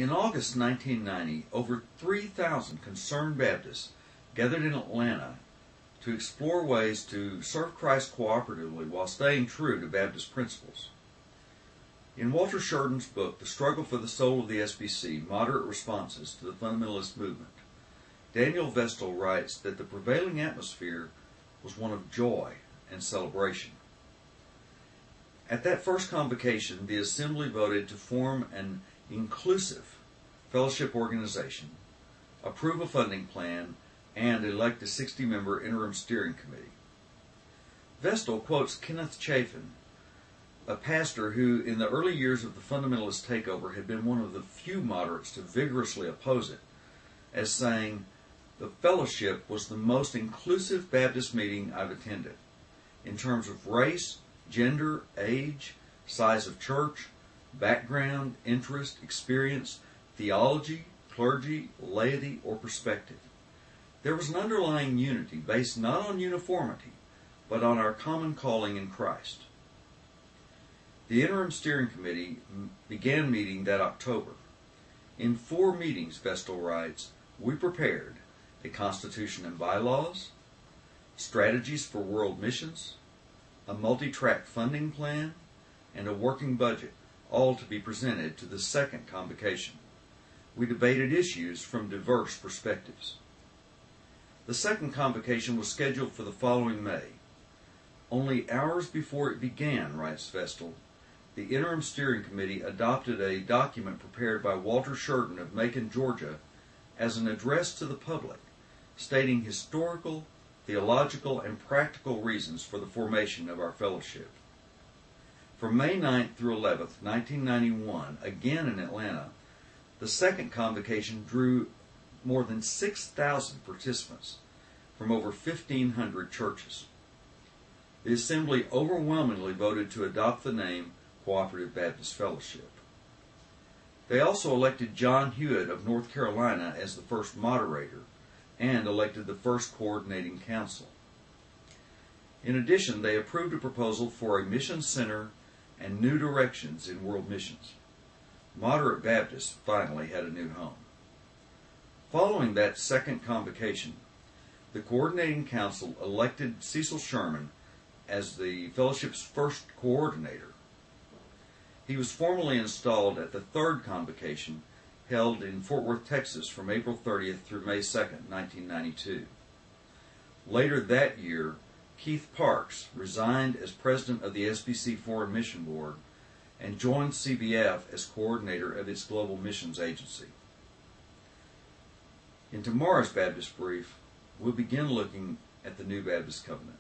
In August 1990, over 3,000 concerned Baptists gathered in Atlanta to explore ways to serve Christ cooperatively while staying true to Baptist principles. In Walter Sheridan's book, The Struggle for the Soul of the SBC, Moderate Responses to the Fundamentalist Movement, Daniel Vestal writes that the prevailing atmosphere was one of joy and celebration. At that first convocation, the Assembly voted to form an inclusive fellowship organization, approve a funding plan, and elect a 60-member interim steering committee. Vestal quotes Kenneth Chafin, a pastor who, in the early years of the fundamentalist takeover, had been one of the few moderates to vigorously oppose it, as saying, "The fellowship was the most inclusive Baptist meeting I've attended, in terms of race, gender, age, size of church, background, interest, experience, theology, clergy, laity, or perspective. There was an underlying unity based not on uniformity, but on our common calling in Christ." The interim steering committee began meeting that October. In 4 meetings, Vestal writes, we prepared a constitution and bylaws, strategies for world missions, a multi-track funding plan, and a working budget, all to be presented to the second convocation. We debated issues from diverse perspectives. The second convocation was scheduled for the following May. Only hours before it began, writes Vestal, the interim steering committee adopted a document prepared by Walter Sheridan of Macon, Georgia, as an address to the public, stating historical, theological, and practical reasons for the formation of our fellowship. From May 9th through 11th, 1991, again in Atlanta, the second convocation drew more than 6,000 participants from over 1,500 churches. The Assembly overwhelmingly voted to adopt the name Cooperative Baptist Fellowship. They also elected John Hewitt of North Carolina as the first moderator and elected the first coordinating council. In addition, they approved a proposal for a mission center and new directions in world missions. Moderate Baptists finally had a new home. Following that second convocation, the coordinating council elected Cecil Sherman as the fellowship's first coordinator. He was formally installed at the third convocation held in Fort Worth, Texas from April 30th through May 2nd, 1992. Later that year, Keith Parks resigned as president of the SBC Foreign Mission Board and joined CBF as coordinator of its global missions agency. In tomorrow's Baptist Brief, we'll begin looking at the New Baptist Covenant.